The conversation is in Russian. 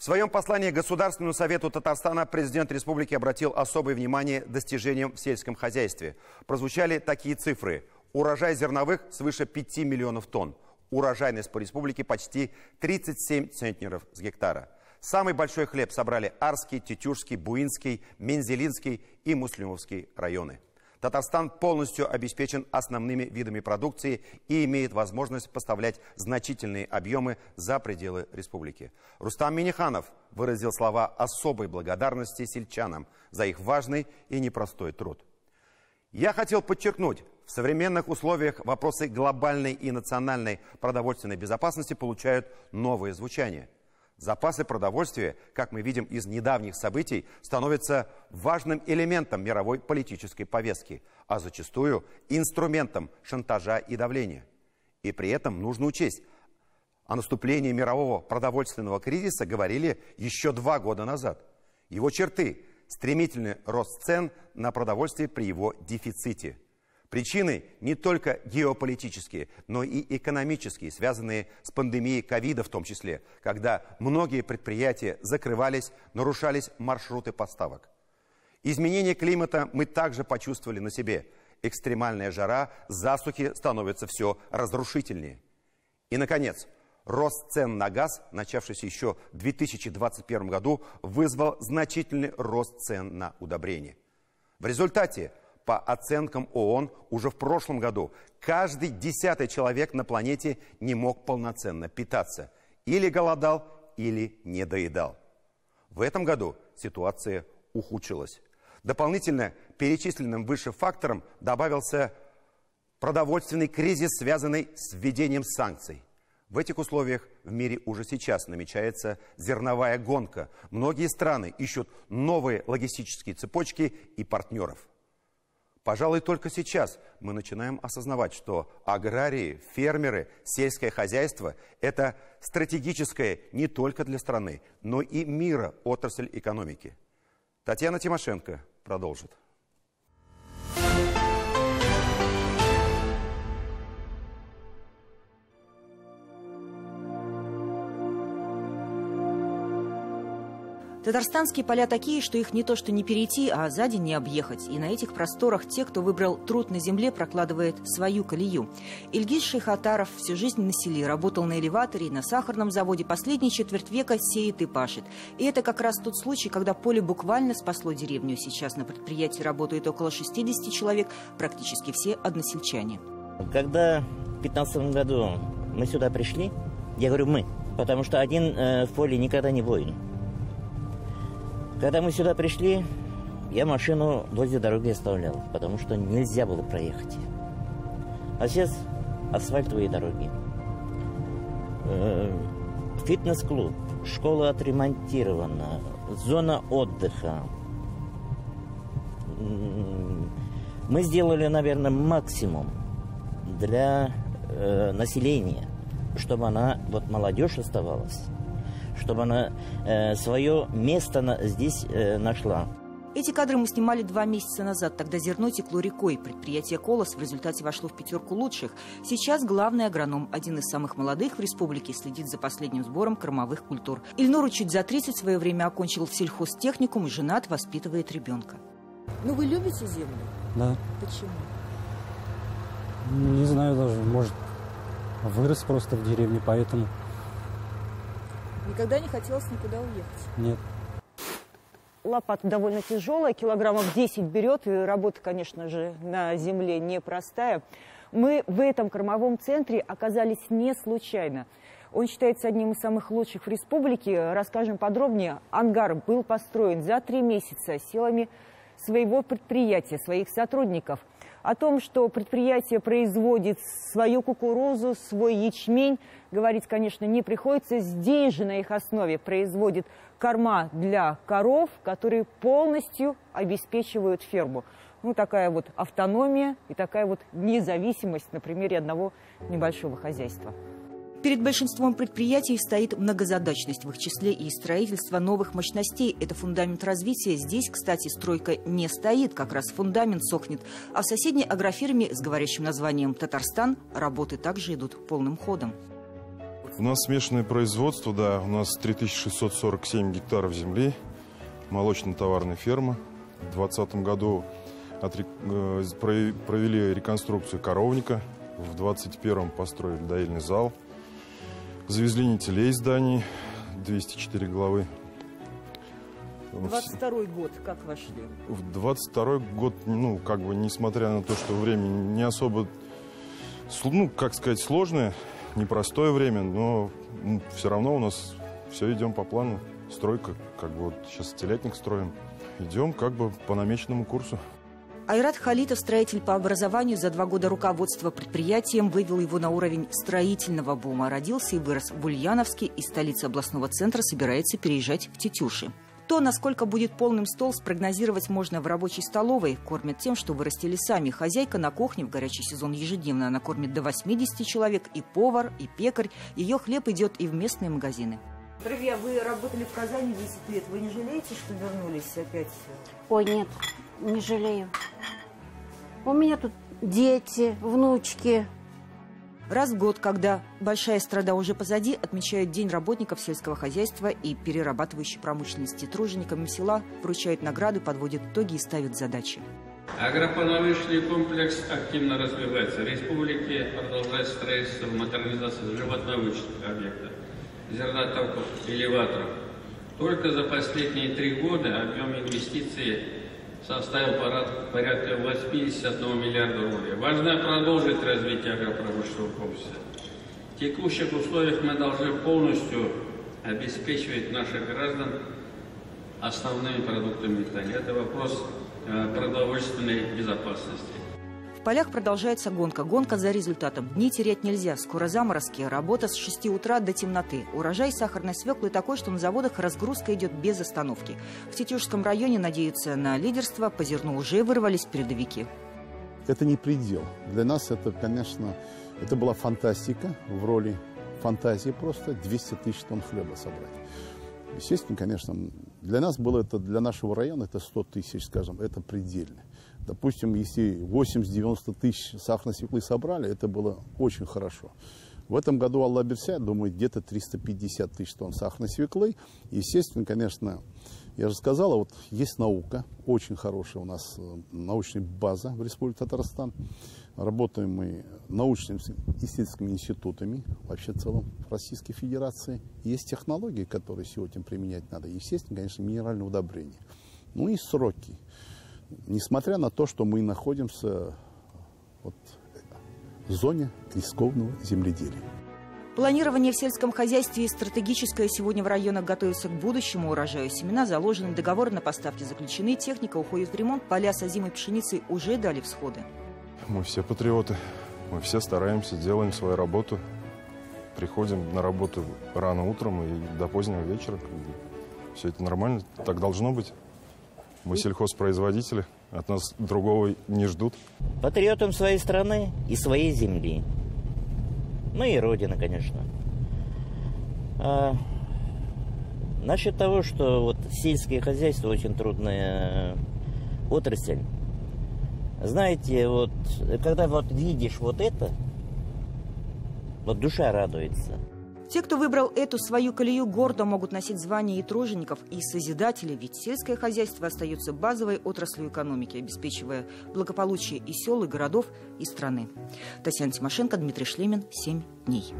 В своем послании Государственному совету Татарстана президент республики обратил особое внимание достижениям в сельском хозяйстве. Прозвучали такие цифры. Урожай зерновых свыше 5 миллионов тонн. Урожайность по республике почти 37 центнеров с гектара. Самый большой хлеб собрали Арский, Тетюшский, Буинский, Мензелинский и Муслимовский районы. Татарстан полностью обеспечен основными видами продукции и имеет возможность поставлять значительные объемы за пределы республики. Рустам Минниханов выразил слова особой благодарности сельчанам за их важный и непростой труд. Я хотел подчеркнуть, в современных условиях вопросы глобальной и национальной продовольственной безопасности получают новое звучание. Запасы продовольствия, как мы видим из недавних событий, становятся важным элементом мировой политической повестки, а зачастую инструментом шантажа и давления. И при этом нужно учесть, о наступлении мирового продовольственного кризиса говорили еще 2 года назад. Его черты – стремительный рост цен на продовольствие при его дефиците. Причины не только геополитические, но и экономические, связанные с пандемией ковида в том числе, когда многие предприятия закрывались, нарушались маршруты поставок. Изменение климата мы также почувствовали на себе. Экстремальная жара, засухи становятся все разрушительнее. И, наконец, рост цен на газ, начавшийся еще в 2021 году, вызвал значительный рост цен на удобрения. В результате, по оценкам ООН, уже в прошлом году каждый 10-й человек на планете не мог полноценно питаться. Или голодал, или недоедал. В этом году ситуация ухудшилась. Дополнительно перечисленным выше фактором добавился продовольственный кризис, связанный с введением санкций. В этих условиях в мире уже сейчас намечается зерновая гонка. Многие страны ищут новые логистические цепочки и партнеров. Пожалуй, только сейчас мы начинаем осознавать, что аграрии, фермеры, сельское хозяйство – это стратегическая не только для страны, но и мира отрасль экономики. Татьяна Тимошенко продолжит. Татарстанские поля такие, что их не то что не перейти, а за день не объехать. И на этих просторах те, кто выбрал труд на земле, прокладывает свою колею. Ильгиз Шейхатаров всю жизнь на селе, работал на элеваторе и на сахарном заводе. Последние четверть века сеет и пашет. И это как раз тот случай, когда поле буквально спасло деревню. Сейчас на предприятии работает около 60 человек, практически все односельчане. Когда в 2015 году мы сюда пришли, я говорю «мы», потому что один в поле никогда не воин. Когда мы сюда пришли, я машину возле дороги оставлял, потому что нельзя было проехать. А сейчас асфальтовые дороги. Фитнес-клуб, школа отремонтирована, зона отдыха. Мы сделали, наверное, максимум для населения, чтобы она, вот молодежь оставалась, чтобы она свое место здесь нашла. Эти кадры мы снимали 2 месяца назад. Тогда зерно текло рекой. Предприятие «Колос» в результате вошло в 5 лучших. Сейчас главный агроном, один из самых молодых в республике, следит за последним сбором кормовых культур. Ильнуру чуть за 30 в свое время окончил сельхозтехникум и женат, воспитывает ребенка. Ну вы любите землю? Да. Почему? Не знаю даже, может, вырос просто в деревне, поэтому... Никогда не хотелось никуда уехать? Нет. Лопата довольно тяжелая, килограммов 10 берет, и работа, конечно же, на земле непростая. Мы в этом кормовом центре оказались не случайно. Он считается одним из самых лучших в республике. Расскажем подробнее. Ангар был построен за 3 месяца силами своего предприятия, своих сотрудников. О том, что предприятие производит свою кукурузу, свой ячмень, говорить, конечно, не приходится. Здесь же на их основе производит корма для коров, которые полностью обеспечивают ферму. Ну, такая вот автономия и такая вот независимость на примере одного небольшого хозяйства. Перед большинством предприятий стоит многозадачность, в их числе и строительство новых мощностей. Это фундамент развития. Здесь, кстати, стройка не стоит, как раз фундамент сохнет. А в соседней агрофирме с говорящим названием «Татарстан» работы также идут полным ходом. У нас смешанное производство, да. У нас 3647 гектаров земли, молочно-товарная ферма. В 2020 году провели реконструкцию коровника. В 2021 построили доильный зал. Завезли нетелей из Дании, 204 головы. 22-й год, как вошли? В 22-й год, ну, как бы, несмотря на то, что время не особо, ну, как сказать, сложное, непростое время, но все равно у нас все идем по плану. Стройка, как бы, вот сейчас телятник строим. Идем, как бы, по намеченному курсу. Айрат Халитов, строитель по образованию, за 2 года руководства предприятием вывел его на уровень строительного бума. Родился и вырос в Ульяновске, из столицы областного центра собирается переезжать в Тетюши. То, насколько будет полным стол, спрогнозировать можно в рабочей столовой. Кормят тем, что вырастили сами. Хозяйка на кухне в горячий сезон ежедневно. Она кормит до 80 человек, и повар, и пекарь. Ее хлеб идет и в местные магазины. Друзья, вы работали в Казани 10 лет. Вы не жалеете, что вернулись опять? Ой, нет, не жалею. У меня тут дети, внучки. Раз в год, когда большая страда уже позади, отмечают День работников сельского хозяйства и перерабатывающей промышленности. Труженикам села вручают награды, подводят итоги и ставят задачи. Агропромышленный комплекс активно развивается. В республике продолжает строительство и модернизацию животноводческих объектов, зернотоков, элеваторов. Только за последние 3 года объем инвестиций составил порядка 81 миллиарда рублей. Важно продолжить развитие агропромышленного комплекса. В текущих условиях мы должны полностью обеспечивать наших граждан основными продуктами питания. Это вопрос продовольственной безопасности. В полях продолжается гонка. Гонка за результатом. Дни терять нельзя. Скоро заморозки. Работа с 6 утра до темноты. Урожай сахарной свеклы такой, что на заводах разгрузка идет без остановки. В Тетюшском районе надеются на лидерство. По зерну уже вырвались передовики. Это не предел. Для нас это, конечно, это была фантастика. В роли фантазии просто 200 тысяч тонн хлеба собрать. Естественно, конечно, для нас было это, для нашего района это 100 тысяч, скажем, это предельно. Допустим, если 80-90 тысяч сахарной свеклы собрали, это было очень хорошо. В этом году Алла Берся, думаю, где-то 350 тысяч тонн сахарной свеклы. Естественно, конечно, я же сказала, вот есть наука, очень хорошая у нас научная база в Республике Татарстан. Работаем мы научными исследовательскими институтами, вообще в целом в Российской Федерации. Есть технологии, которые сегодня применять надо. Естественно, конечно, минеральное удобрение. Ну и сроки. Несмотря на то, что мы находимся вот в зоне рискованного земледелия. Планирование в сельском хозяйстве и стратегическое сегодня в районах готовится к будущему урожаю. Семена заложены, договоры на поставки заключены, техника уходит в ремонт, поля с озимой пшеницей уже дали всходы. Мы все патриоты, мы все стараемся, делаем свою работу, приходим на работу рано утром и до позднего вечера. Все это нормально, так должно быть. Мы сельхозпроизводители, от нас другого не ждут. Патриотом своей страны и своей земли. Ну и Родины, конечно. Насчет того, что вот сельское хозяйство очень трудная отрасль. Знаете, вот когда вот видишь вот это, вот душа радуется. Те, кто выбрал эту свою колею, гордо могут носить звания и тружеников, и созидателей, ведь сельское хозяйство остается базовой отраслью экономики, обеспечивая благополучие и сел, и городов, и страны. Татьяна Тимошенко, Дмитрий Шлемин. 7 дней.